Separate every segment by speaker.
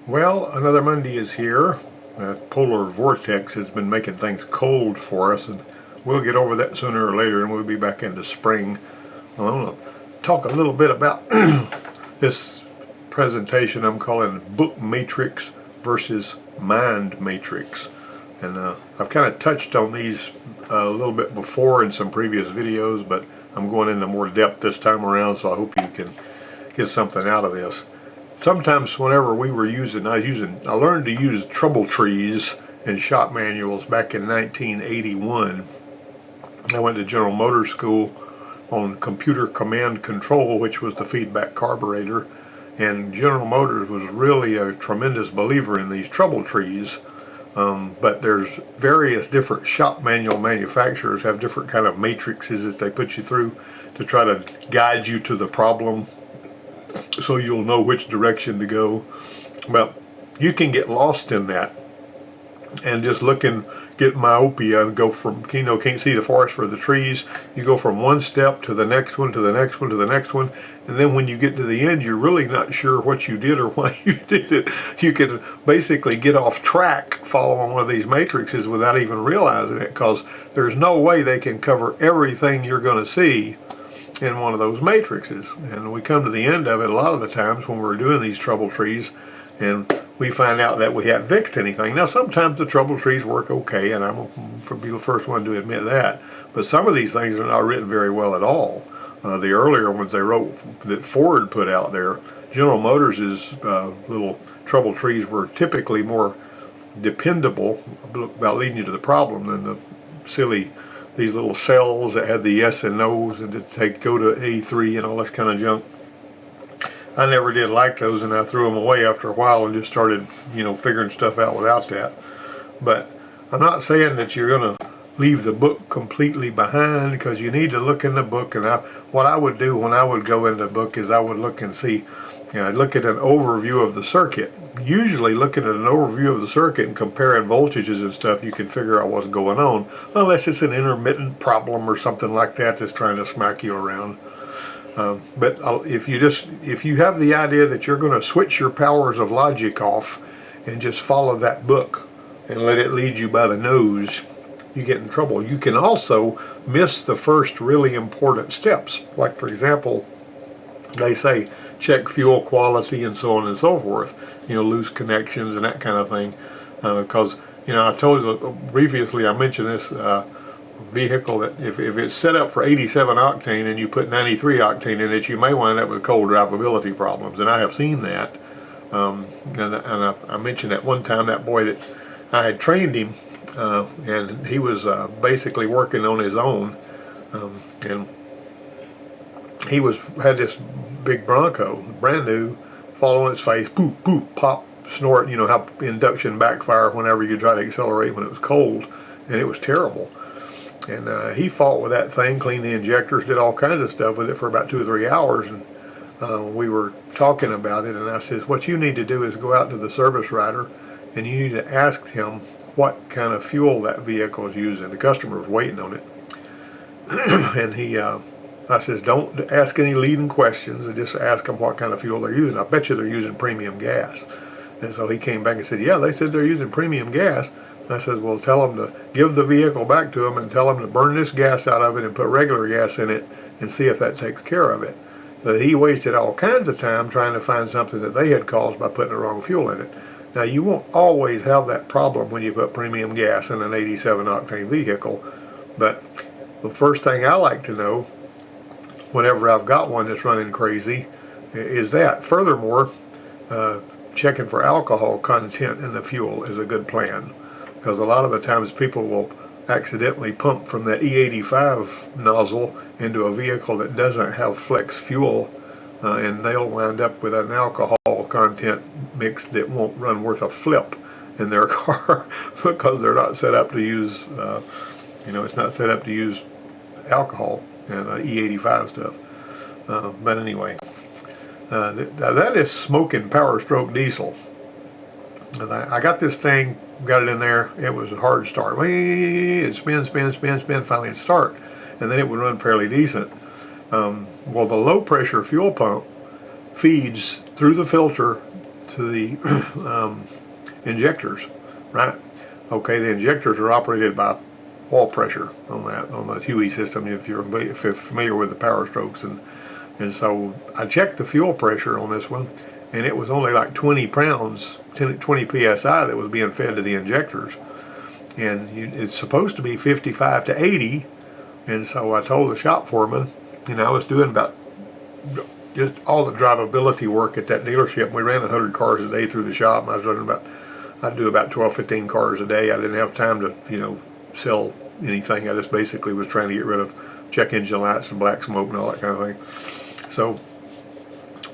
Speaker 1: Well, another Monday is here. Polar vortex has been making things cold for us, and we'll get over that sooner or later, and we'll be back into spring. Well, I want to talk a little bit about this presentation I'm calling Book Matrix versus Mind Matrix. And I've kind of touched on these a little bit before in some previous videos, but I'm going into more depth this time around, so I hope you can get something out of this. Sometimes whenever we were I learned to use trouble trees in shop manuals back in 1981. I went to General Motors School on computer command control, which was the feedback carburetor, and General Motors was really a tremendous believer in these trouble trees. But there's various different shop manual manufacturers have different kind of matrices that they put you through to try to guide you to the problem, so you'll know which direction to go. But you can get lost in that and just get myopia and go from, can't see the forest for the trees. You go from one step to the next one, to the next one, to the next one. And then when you get to the end, you're really not sure what you did or why you did it. You can basically get off track following one of these matrices without even realizing it, because there's no way they can cover everything you're going to see in one of those matrices. And we come to the end of it a lot of the times when we're doing these trouble trees, and we find out that we hadn't fixed anything. Now, sometimes the trouble trees work okay, and I'm going be the first one to admit that. But some of these things are not written very well at all. The earlier ones they wrote that Ford put out there, General Motors' little trouble trees were typically more dependable about leading you to the problem than the silly these little cells that had the yes and no's and to go to A3 and all this kind of junk. I never did like those, and I threw them away after a while and just started, figuring stuff out without that. But I'm not saying that you're going to leave the book completely behind, because you need to look in the book. And what I would do when I would go into the book is I would look and see, I'd look at an overview of the circuit. Usually looking at an overview of the circuit and comparing voltages and stuff, you can figure out what's going on, unless it's an intermittent problem or something like that that's trying to smack you around. But if you have the idea that you're going to switch your powers of logic off and just follow that book and let it lead you by the nose, you get in trouble. You can also miss the first really important steps. Like, for example, they say check fuel quality and so on and so forth, loose connections and that kind of thing. Because, I told you previously, I mentioned this vehicle that if it's set up for 87 octane and you put 93 octane in it, you may wind up with cold drivability problems. And I have seen that. And I mentioned that one time that boy that I had trained him, and he was basically working on his own, and he had this big Bronco, brand new, fall on its face, boop, boop, pop, snort, how induction backfire whenever you try to accelerate when it was cold, and it was terrible. And he fought with that thing, cleaned the injectors, did all kinds of stuff with it for about 2 or 3 hours, and we were talking about it, and I says, what you need to do is go out to the service writer, and you need to ask him what kind of fuel that vehicle is using. The customer was waiting on it. And I says, don't ask any leading questions, just ask them what kind of fuel they're using. I bet you they're using premium gas. And so he came back and said, yeah, they said they're using premium gas. And I said, well, tell them to give the vehicle back to them and tell them to burn this gas out of it and put regular gas in it and see if that takes care of it. So he wasted all kinds of time trying to find something that they had caused by putting the wrong fuel in it. Now, you won't always have that problem when you put premium gas in an 87 octane vehicle, but the first thing I like to know whenever I've got one that's running crazy is that. Furthermore, checking for alcohol content in the fuel is a good plan, because a lot of the times people will accidentally pump from that E85 nozzle into a vehicle that doesn't have flex fuel, and they'll wind up with an alcohol content mix that won't run worth a flip in their car because they're not set up to use, it's not set up to use alcohol and E85 stuff. But anyway, that is smoking Power Stroke diesel. And I got this thing, got it in there. It was a hard start. It spin, finally it'd start. And then it would run fairly decent. Well, the low pressure fuel pump feeds through the filter to the injectors, right? Okay, the injectors are operated by oil pressure on the HUE system, if you're familiar with the Power Strokes. And so I checked the fuel pressure on this one, and it was only like 20 pounds, 20 psi that was being fed to the injectors. And it's supposed to be 55 to 80. And so I told the shop foreman, I was doing about just all the drivability work at that dealership. We ran 100 cars a day through the shop, and I was running I'd do about 12, 15 cars a day. I didn't have time to, sell anything. I just basically was trying to get rid of check engine lights and black smoke and all that kind of thing. So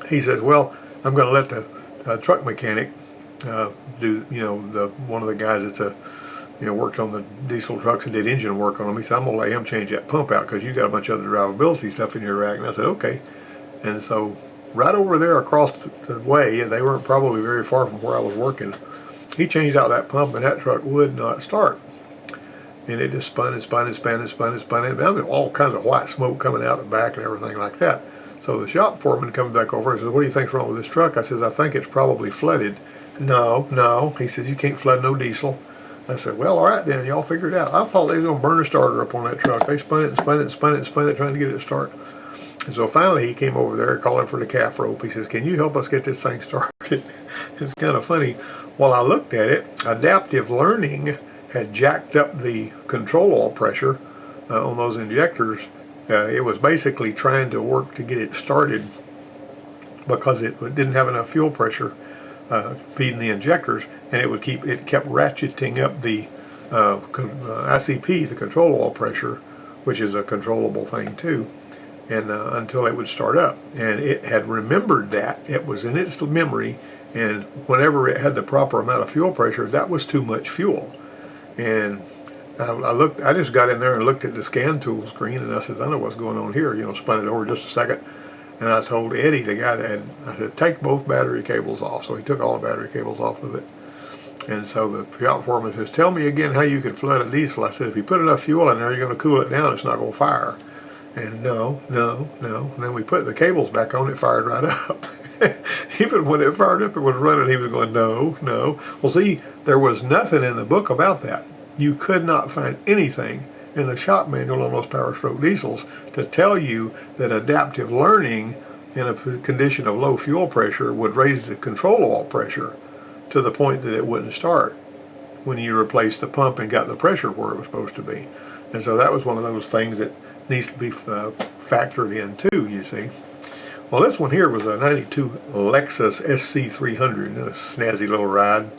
Speaker 1: he says, well, I'm going to let the truck mechanic do, one of the guys that's worked on the diesel trucks and did engine work on them. He said, I'm going to let him change that pump out because you got a bunch of other drivability stuff in your rack. And I said, okay. And so right over there across the way, and they weren't probably very far from where I was working, he changed out that pump, and that truck would not start. And it just spun and spun and spun and spun and spun. And there was all kinds of white smoke coming out the back and everything like that. So the shop foreman comes back over and says, what do you think's wrong with this truck? I says, I think it's probably flooded. No. He says, you can't flood no diesel. I said, well, all right then, y'all figure it out. I thought they was going to burn a starter up on that truck. They spun it and spun it and spun it and spun it trying to get it to start. And so finally he came over there calling for the calf rope. He says, can you help us get this thing started? It's kind of funny. While I looked at it, Adaptive Learning had jacked up the control oil pressure on those injectors. It was basically trying to work to get it started because it didn't have enough fuel pressure feeding the injectors, and it kept ratcheting up the ICP, the control oil pressure, which is a controllable thing too, and until it would start up. And it had remembered that. It was in its memory, and whenever it had the proper amount of fuel pressure, that was too much fuel. And I just got in there and looked at the scan tool screen, and I said, I know what's going on here. Spun it over just a second, and I told Eddie, the guy I said, take both battery cables off. So he took all the battery cables off of it. And so the shop foreman says, tell me again how you can flood a diesel. I said, if you put enough fuel in there, you're going to cool it down. It's not going to fire. And no. And then we put the cables back on, it fired right up. Even when it fired up, it was running. He was going, no. Well, see, there was nothing in the book about that. You could not find anything in the shop manual on those Power Stroke diesels to tell you that adaptive learning in a condition of low fuel pressure would raise the control oil pressure to the point that it wouldn't start when you replaced the pump and got the pressure where it was supposed to be. And so that was one of those things that needs to be factored in too, you see. Well, this one here was a 92 Lexus SC300, a snazzy little ride.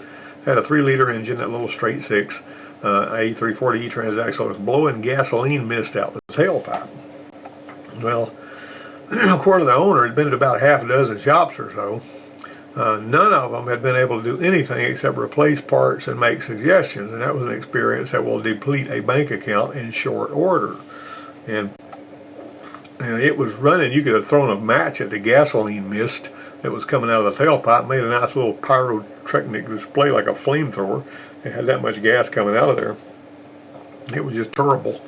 Speaker 1: Had a 3-liter engine, that little straight six, A340E transaxle. It was blowing gasoline mist out the tailpipe. Well, according to the owner, it'd been at about half a dozen shops or so. None of them had been able to do anything except replace parts and make suggestions, and that was an experience that will deplete a bank account in short order. And it was running. You could have thrown a match at the gasoline mist that was coming out of the tailpipe, made a nice little pyrotechnic display like a flamethrower. It had that much gas coming out of there. It was just terrible.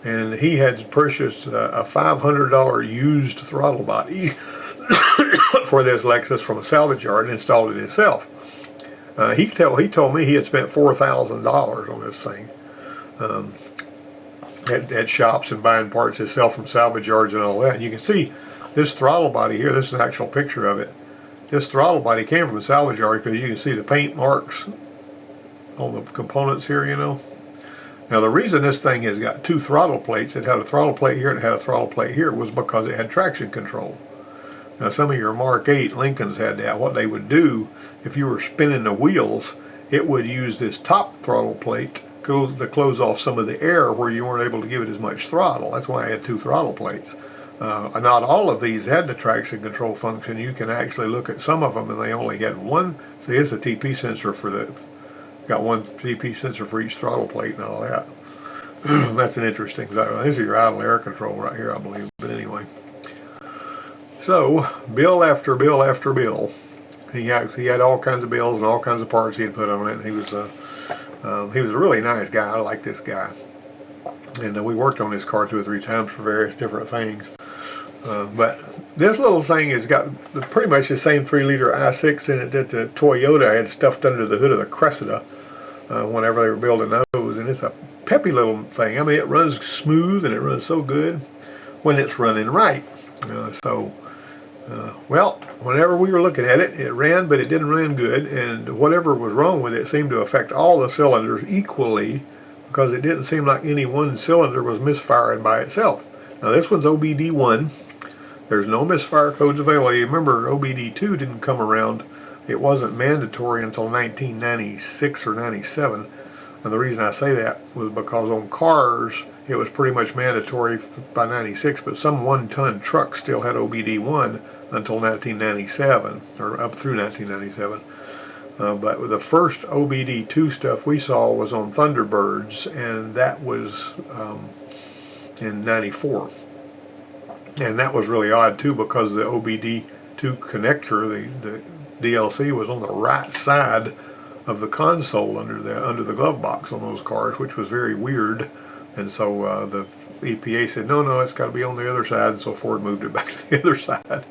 Speaker 1: And he had purchased a $500 used throttle body for this Lexus from a salvage yard and installed it himself. He told me he had spent $4,000 on this thing. At shops and buying parts himself from salvage yards and all that. And you can see this throttle body here. This is an actual picture of it. This throttle body came from a salvage yard because you can see the paint marks on the components here, Now the reason this thing has got 2 throttle plates, it had a throttle plate here and it had a throttle plate here, was because it had traction control. Now some of your Mark 8 Lincolns had that. What they would do, if you were spinning the wheels, it would use this top throttle plate to close off some of the air where you weren't able to give it as much throttle. That's why I had 2 throttle plates. Not all of these had the traction control function. You can actually look at some of them and they only had one. See, it's a TP sensor for the, got one TP sensor for each throttle plate and all that. That's an interesting thing. This is your idle air control right here, I believe. But anyway. So, bill after bill after bill. He had all kinds of bills and all kinds of parts he had put on it. And he was a really nice guy. I like this guy. And we worked on his car 2 or 3 times for various different things. But this little thing has got pretty much the same 3-liter i6 in it that the Toyota had stuffed under the hood of the Cressida whenever they were building those, and it's a peppy little thing. I mean, it runs smooth and it runs so good when it's running right. Well, whenever we were looking at it, it ran, but it didn't run good, and whatever was wrong with it seemed to affect all the cylinders equally, because it didn't seem like any one cylinder was misfiring by itself. Now this one's OBD1. There's no misfire codes available. You remember OBD2 didn't come around. It wasn't mandatory until 1996 or 97. And the reason I say that was because on cars, it was pretty much mandatory by 96, but some 1-ton trucks still had OBD1 until 1997, or up through 1997. But the first OBD2 stuff we saw was on Thunderbirds, and that was in 94. And that was really odd too, because the OBD2 connector, the DLC, was on the right side of the console under the glove box on those cars, which was very weird. And so the EPA said, no, it's got to be on the other side, and so Ford moved it back to the other side.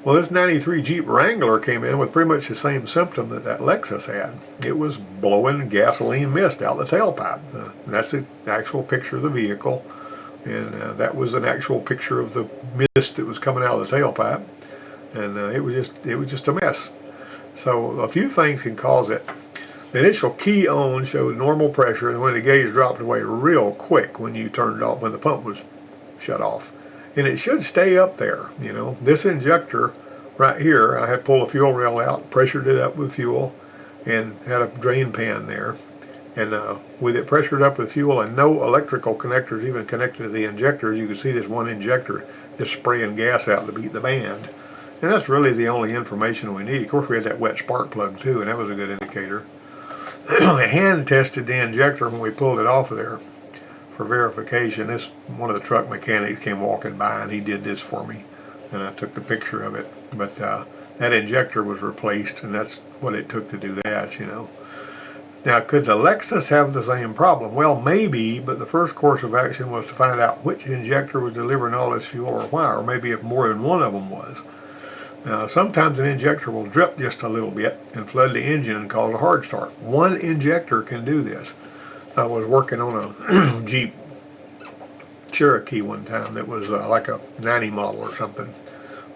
Speaker 1: Well, this 93 Jeep Wrangler came in with pretty much the same symptom that Lexus had. It was blowing gasoline mist out the tailpipe. And that's the actual picture of the vehicle. And that was an actual picture of the mist that was coming out of the tailpipe. And it was just a mess. So a few things can cause it. The initial key on showed normal pressure, and when the gauge dropped away real quick when you turned it off, when the pump was shut off. And it should stay up there, you know. This injector right here, I had pulled the fuel rail out, pressured it up with fuel, and had a drain pan there. And with it pressured up with fuel and no electrical connectors even connected to the injectors, you could see this one injector just spraying gas out to beat the band. And that's really the only information we need. Of course, we had that wet spark plug too, and that was a good indicator. I hand tested the injector when we pulled it off of there for verification. One of the truck mechanics came walking by, and he did this for me, and I took the picture of it. But that injector was replaced, and that's what it took to do that, you know. Now, could the Lexus have the same problem? Well, maybe, but the first course of action was to find out which injector was delivering all this fuel, or why, or maybe if more than one of them was. Now, sometimes an injector will drip just a little bit and flood the engine and cause a hard start. One injector can do this. I was working on a Jeep Cherokee one time that was like a 90 model or something.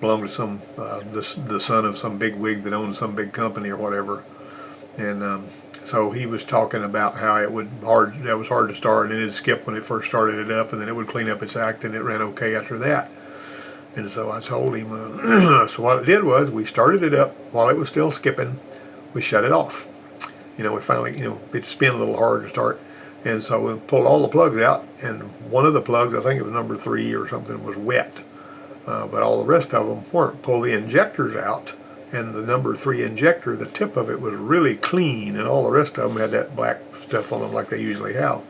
Speaker 1: Belonged to some the son of some big wig that owned some big company or whatever. And so he was talking about how that was hard to start, and it'd skip when it first started it up, and then it would clean up its act, and it ran okay after that. And so I told him, so what it did was we started it up while it was still skipping. We shut it off. You know, we finally, it spin a little hard to start. And so we pulled all the plugs out, and one of the plugs, I think it was number 3 or something, was wet. But all the rest of them weren't. Pull the injectors out, and the number 3 injector, the tip of it was really clean, and all the rest of them had that black stuff on them like they usually have.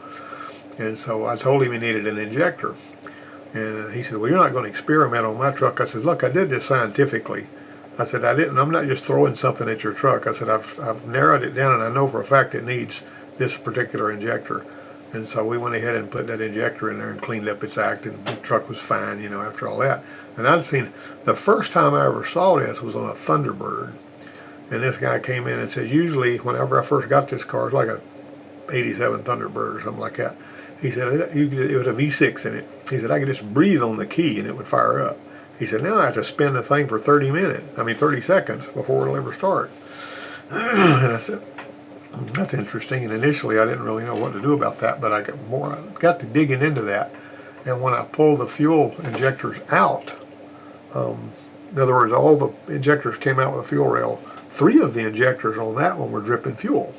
Speaker 1: And so I told him he needed an injector. And he said, well, you're not going to experiment on my truck. I said, look, I did this scientifically. I said, I'm not just throwing something at your truck. I said, I've narrowed it down, and I know for a fact it needs this particular injector. And so we went ahead and put that injector in there and cleaned up its act, and the truck was fine, after all that. And I'd seen, the first time I ever saw this was on a Thunderbird. And this guy came in and says, usually whenever I first got this car, it's like a 87 Thunderbird or something like that. He said, it was a V6 in it. He said, I could just breathe on the key and it would fire up. He said, now I have to spin the thing for 30 seconds before it'll ever start. And I said, that's interesting. And initially I didn't really know what to do about that, but I got to digging into that. And when I pulled the fuel injectors out, in other words, all the injectors came out with a fuel rail. 3 of the injectors on that one were dripping fuel.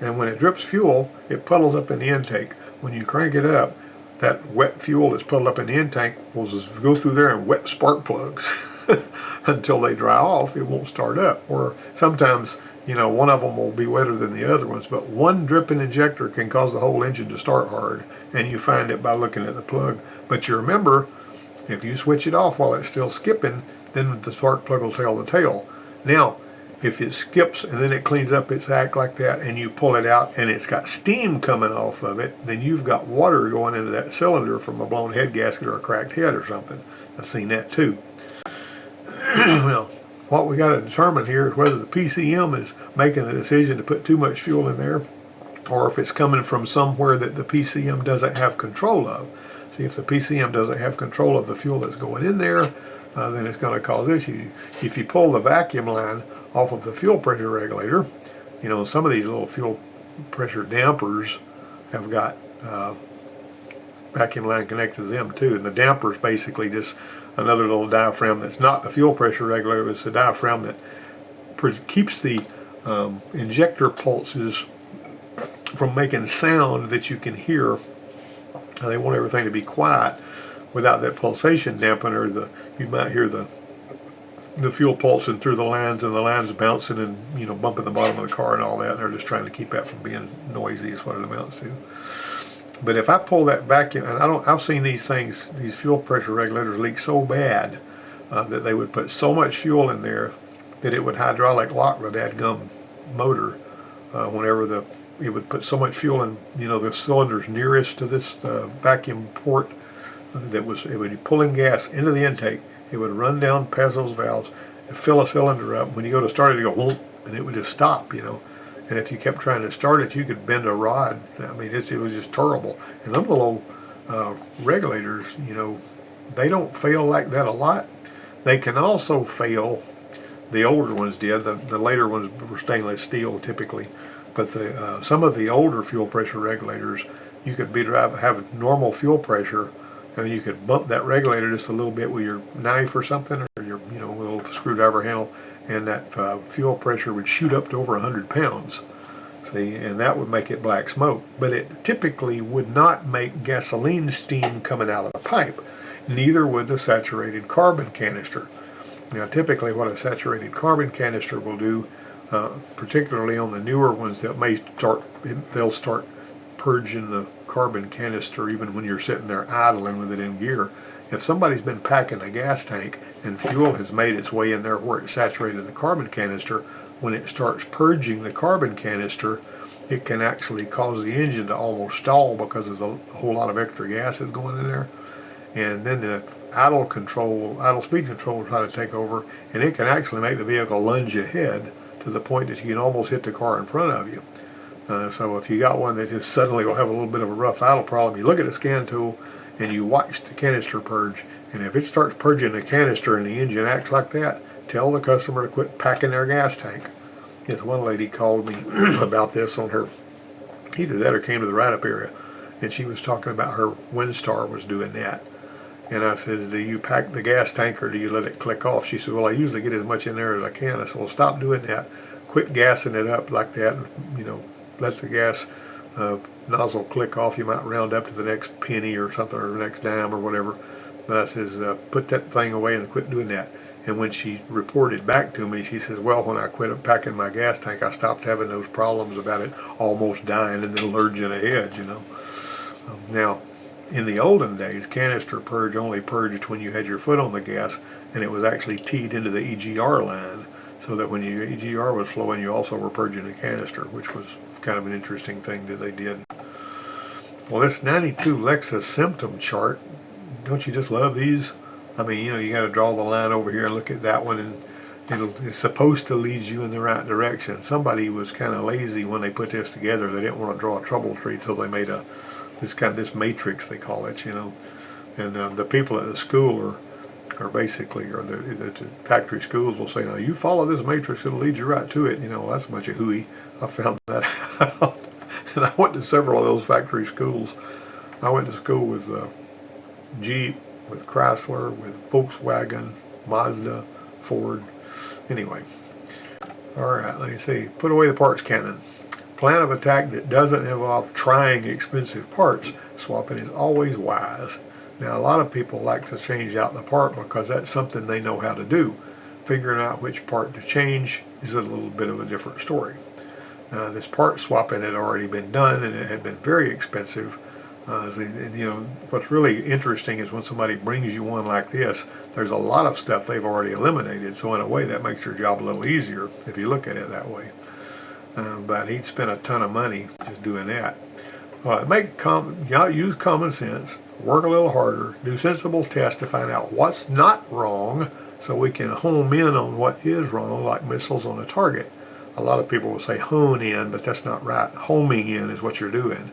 Speaker 1: And when it drips fuel, it puddles up in the intake. When you crank it up, that wet fuel that's puddled up in the intake will just go through there and wet spark plugs until they dry off. It won't start up. Or sometimes, one of them will be wetter than the other ones, but one dripping injector can cause the whole engine to start hard, and you find it by looking at the plug. But you remember, if you switch it off while it's still skipping, then the spark plug will tell the tale. Now, if it skips and then it cleans up its act like that, and you pull it out and it's got steam coming off of it, then you've got water going into that cylinder from a blown head gasket or a cracked head or something. I've seen that too. Well, what we got to determine here is whether the PCM is making the decision to put too much fuel in there, or if it's coming from somewhere that the PCM doesn't have control of. See, if the PCM doesn't have control of the fuel that's going in there, then it's going to cause issues. If you pull the vacuum line off of the fuel pressure regulator, you know, some of these little fuel pressure dampers have got vacuum line connected to them too, and the damper is basically just another little diaphragm that's not the fuel pressure regulator. It's a diaphragm that keeps the injector pulses from making sound that you can hear. They want everything to be quiet. Without that pulsation dampener, you might hear the fuel pulsing through the lines, and the lines bouncing and, you know, bumping the bottom of the car and all that, and they're just trying to keep that from being noisy is what it amounts to. But if I pull that vacuum, and I've seen these things, these fuel pressure regulators leak so bad that they would put so much fuel in there that it would hydraulic lock the dadgum motor whenever it would put so much fuel in, you know, the cylinders nearest to this vacuum port it would be pulling gas into the intake. It would run down past those valves and fill a cylinder up. When you go to start it, it would go whoop, and it would just stop, you know. And if you kept trying to start it, you could bend a rod. I mean, it was just terrible. And them little regulators, you know, they don't fail like that a lot. They can also fail. The older ones did. The later ones were stainless steel typically. But some of the older fuel pressure regulators, you could have normal fuel pressure, and you could bump that regulator just a little bit with your knife or something, or your little screwdriver handle, and that fuel pressure would shoot up to over 100 pounds. See, and that would make it black smoke. But it typically would not make gasoline steam coming out of the pipe. Neither would the saturated carbon canister. Now, typically what a saturated carbon canister will do, particularly on the newer ones, they'll start purging the carbon canister even when you're sitting there idling with it in gear. If somebody's been packing a gas tank and fuel has made its way in there where it saturated the carbon canister, when it starts purging the carbon canister, it can actually cause the engine to almost stall because of a whole lot of extra gas is going in there. And then the idle speed control will try to take over, and it can actually make the vehicle lunge ahead to the point that you can almost hit the car in front of you. So if you got one that just suddenly will have a little bit of a rough idle problem, you look at the scan tool and you watch the canister purge, and if it starts purging the canister and the engine acts like that, tell the customer to quit packing their gas tank. Yes, one lady called me about this on her, either that or came to the write-up area, and she was talking about her Windstar was doing that. And I said, do you pack the gas tank or do you let it click off? She said, well, I usually get as much in there as I can. I said, well, stop doing that. Quit gassing it up like that, and, let the gas nozzle click off. You might round up to the next penny or something, or the next dime or whatever. But I says, put that thing away and quit doing that. And when she reported back to me, she says, well, when I quit packing my gas tank, I stopped having those problems about it almost dying and then lurching ahead, Now, in the olden days, canister purge only purged when you had your foot on the gas and it was actually teed into the EGR line, so that when your EGR was flowing, you also were purging the canister, which was kind of an interesting thing that they did. Well, this 92 Lexus symptom chart, don't you just love these? I mean, you got to draw the line over here and look at that one, and it's supposed to lead you in the right direction. Somebody was kind of lazy when they put this together. They didn't want to draw a trouble tree, so they made this matrix, they call it, And the people at the school are basically, or the factory schools will say, now you follow this matrix, it'll lead you right to it. That's a bunch of hooey. I found that out. And I went to several of those factory schools. I went to school with Jeep, with Chrysler, with Volkswagen, Mazda, Ford. Anyway. All right, let me see. Put away the parts cannon. Plan of attack that doesn't involve trying expensive parts. Swapping is always wise. Now, a lot of people like to change out the part because that's something they know how to do. Figuring out which part to change is a little bit of a different story. This part swapping had already been done, and it had been very expensive. What's really interesting is when somebody brings you one like this, there's a lot of stuff they've already eliminated. So in a way, that makes your job a little easier if you look at it that way. But he'd spent a ton of money just doing that. Use common sense, work a little harder, do sensible tests to find out what's not wrong, so we can home in on what is wrong, like missiles on a target. A lot of people will say hone in, but that's not right. Homing in is what you're doing.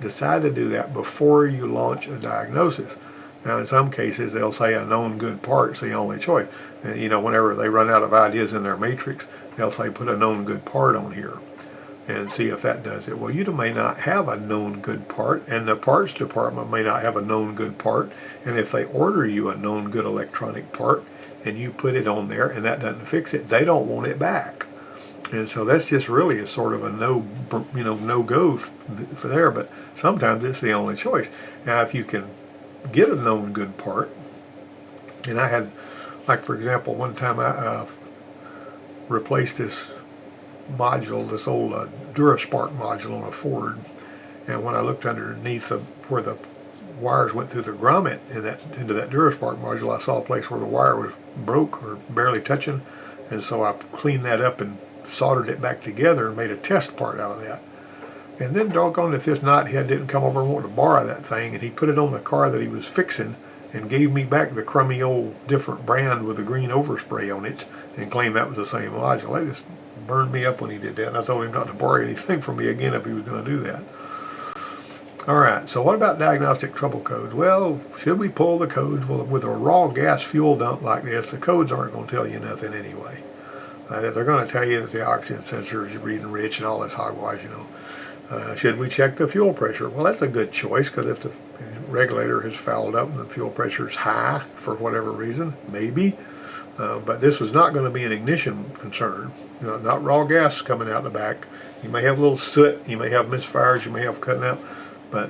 Speaker 1: Decide to do that before you launch a diagnosis. Now, in some cases, they'll say a known good part's the only choice. And, you know, whenever they run out of ideas in their matrix, they'll say put a known good part on here and see if that does it. Well, you may not have a known good part, and the parts department may not have a known good part. And if they order you a known good electronic part and you put it on there and that doesn't fix it, they don't want it back. And so that's just really a sort of a no-go for there. But sometimes it's the only choice. Now, if you can get a known good part, and I had, like for example, one time I replaced this module, this old DuraSpark module on a Ford, and when I looked underneath where the wires went through the grommet into that DuraSpark module, I saw a place where the wire was broke or barely touching, and so I cleaned that up and soldered it back together and made a test part out of that. And then doggone if this knothead didn't come over and want to borrow that thing, and he put it on the car that he was fixing and gave me back the crummy old different brand with the green overspray on it and claimed that was the same module. That just burned me up when he did that, and I told him not to borrow anything from me again if he was going to do that. Alright, so what about diagnostic trouble codes? Well, should we pull the codes? Well, with a raw gas fuel dump like this, the codes aren't going to tell you nothing anyway. They're going to tell you that the oxygen sensor is reading rich and all this hogwash, you know. Should we check the fuel pressure? Well, that's a good choice, because if the regulator has fouled up and the fuel pressure is high for whatever reason, maybe. But this was not going to be an ignition concern. You know, not raw gas coming out the back. You may have a little soot, you may have misfires, you may have cutting out, but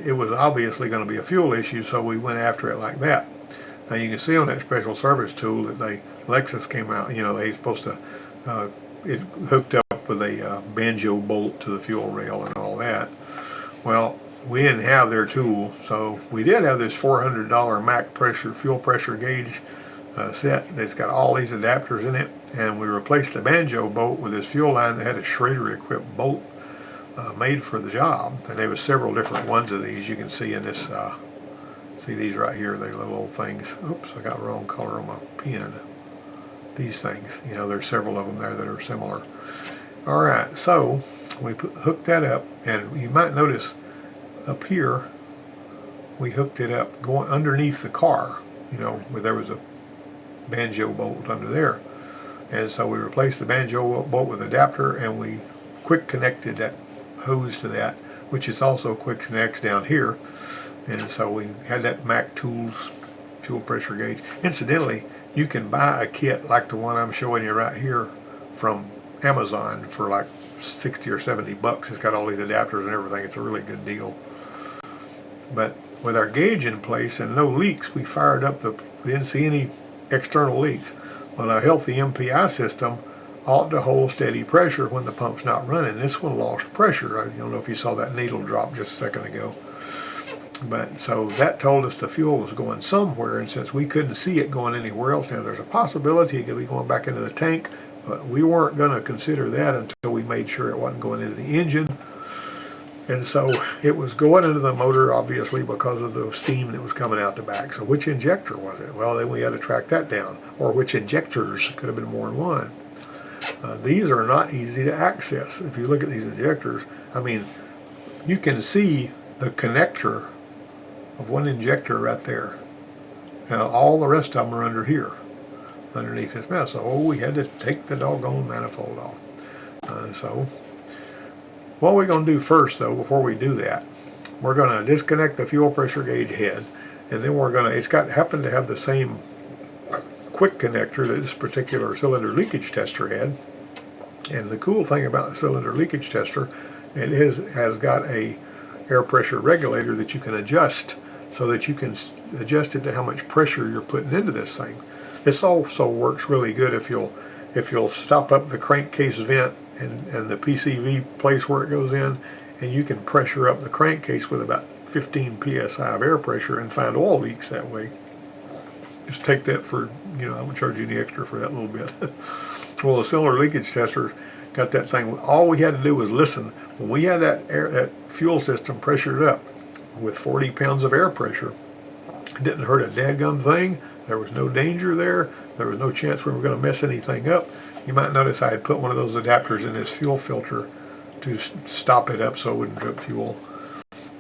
Speaker 1: it was obviously going to be a fuel issue, so we went after it like that. Now you can see on that special service tool that Lexus came out, you know, they're supposed to, it hooked up with a banjo bolt to the fuel rail and all that. Well, we didn't have their tool, so we did have this $400 Mac fuel pressure gauge set that's got all these adapters in it, and we replaced the banjo bolt with this fuel line that had a Schrader equipped bolt made for the job. And there was several different ones of these you can see in this, see these right here, they're little old things. Oops, I got the wrong color on my pen. These things, you know, there's several of them there that are similar. Alright, so we hooked that up, and you might notice up here we hooked it up going underneath the car, you know, where there was a banjo bolt under there. And so we replaced the banjo bolt with adapter, and we quick connected that hose to that, which is also quick connects down here. And so we had that Mac Tools fuel pressure gauge. Incidentally, you can buy a kit like the one I'm showing you right here from Amazon for like 60 or 70 bucks. It's got all these adapters and everything. It's a really good deal. But with our gauge in place and no leaks, we fired up we didn't see any external leaks. Well, a healthy MPI system ought to hold steady pressure when the pump's not running. This one lost pressure. I don't know if you saw that needle drop just a second ago. But so that told us the fuel was going somewhere, and since we couldn't see it going anywhere else, now there's a possibility it could be going back into the tank, but we weren't going to consider that until we made sure it wasn't going into the engine. And so it was going into the motor, obviously, because of the steam that was coming out the back. So which injector was it? Well, then we had to track that down. Or which injectors, could have been more than one. These are not easy to access. If you look at these injectors, I mean, you can see the connector of one injector right there. Now all the rest of them are under here, underneath this mess. So we had to take the doggone manifold off. So what we're going to do first, though, before we do that, we're going to disconnect the fuel pressure gauge head, and then we're going to, it's got happened to have the same quick connector that this particular cylinder leakage tester had. And the cool thing about the cylinder leakage tester, it has got a air pressure regulator that you can adjust, so that you can adjust it to how much pressure you're putting into this thing. This also works really good if you'll stop up the crankcase vent and the PCV place where it goes in, and you can pressure up the crankcase with about 15 psi of air pressure and find oil leaks that way. Just take that for, you know, I won't charge you any extra for that little bit. Well, the cylinder leakage tester got that thing. All we had to do was listen. When we had that fuel system pressured up with 40 pounds of air pressure, it didn't hurt a dadgum thing. There was no danger there. There was no chance we were going to mess anything up. You might notice I had put one of those adapters in this fuel filter to stop it up so it wouldn't drip fuel.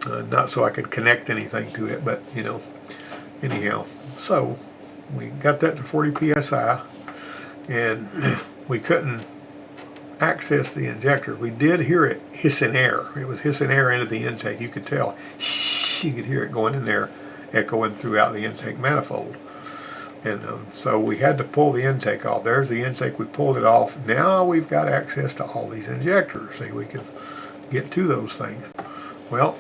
Speaker 1: Not so I could connect anything to it, but you know, anyhow. So we got that to 40 psi, and we couldn't access the injector. We did hear it hissing air. It was hissing air into the intake. You could tell. Shh, you could hear it going in there, echoing throughout the intake manifold. And so we had to pull the intake off. There's the intake. We pulled it off. Now we've got access to all these injectors. See, we can get to those things. Well,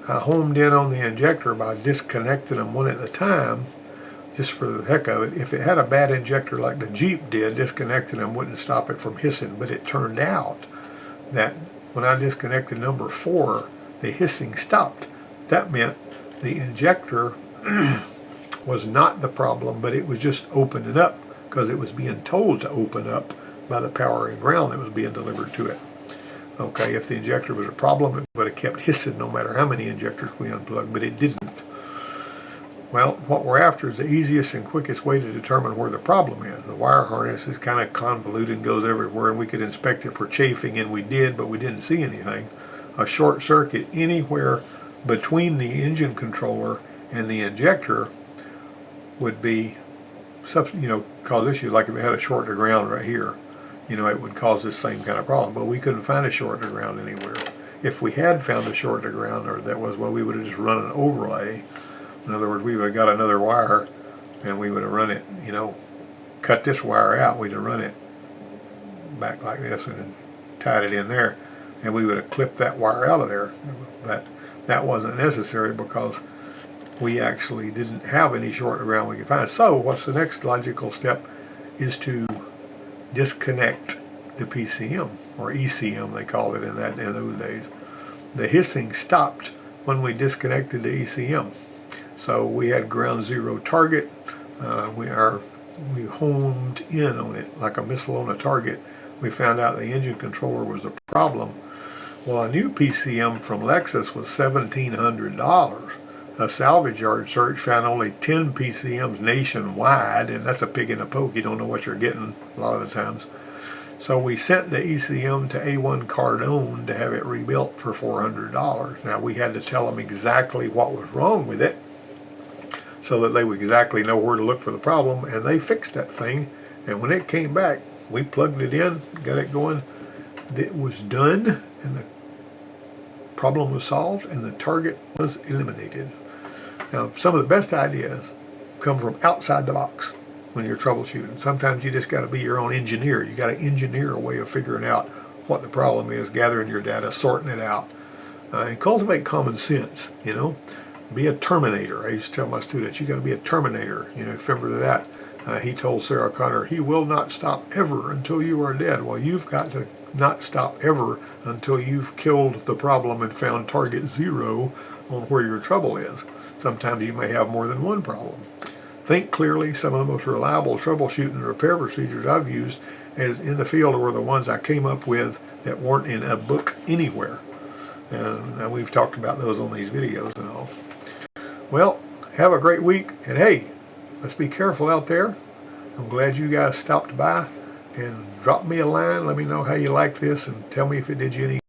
Speaker 1: I homed in on the injector by disconnecting them one at a time, just for the heck of it. If it had a bad injector like the Jeep did, disconnecting them wouldn't stop it from hissing. But it turned out that when I disconnected number 4, the hissing stopped. That meant the injector was not the problem, but it was just opening up because it was being told to open up by the power and ground that was being delivered to it. Okay, if the injector was a problem, it would have kept hissing no matter how many injectors we unplugged, but it didn't. Well, what we're after is the easiest and quickest way to determine where the problem is. The wire harness is kind of convoluted and goes everywhere, and we could inspect it for chafing, and we did, but we didn't see anything. A short circuit anywhere between the engine controller and the injector would be, cause issue. Like if it had a short to ground right here, it would cause this same kind of problem. But we couldn't find a short to ground anywhere. If we had found a short to ground, or that was, well, we would have just run an overlay. In other words, we would have got another wire, and we would have run it, cut this wire out. We'd have run it back like this and then tied it in there, and we would have clipped that wire out of there. But that wasn't necessary because we actually didn't have any short to ground we could find. So what's the next logical step is to disconnect the PCM, or ECM they called it in those days. The hissing stopped when we disconnected the ECM. So we had ground zero target. We homed in on it like a missile on a target. We found out the engine controller was a problem. Well, a new PCM from Lexus was $1,700. A salvage yard search found only 10 PCMs nationwide, and that's a pig in a poke. You don't know what you're getting a lot of the times. So we sent the ECM to A1 Cardone to have it rebuilt for $400. Now we had to tell them exactly what was wrong with it so that they would exactly know where to look for the problem, and they fixed that thing. And when it came back, we plugged it in, got it going. It was done, and the problem was solved, and the target was eliminated. Now, some of the best ideas come from outside the box when you're troubleshooting. Sometimes you just got to be your own engineer. You got to engineer a way of figuring out what the problem is, gathering your data, sorting it out, and cultivate common sense. Be a terminator. I used to tell my students, you got to be a terminator. Remember that. He told Sarah Connor, he will not stop ever until you are dead. Well, you've got to not stop ever until you've killed the problem and found target zero on where your trouble is. Sometimes you may have more than one problem. Think clearly. Some of the most reliable troubleshooting and repair procedures I've used as in the field were the ones I came up with that weren't in a book anywhere. And we've talked about those on these videos and all. Well, have a great week, and hey, let's be careful out there. I'm glad you guys stopped by and drop me a line. Let me know how you like this and tell me if it did you any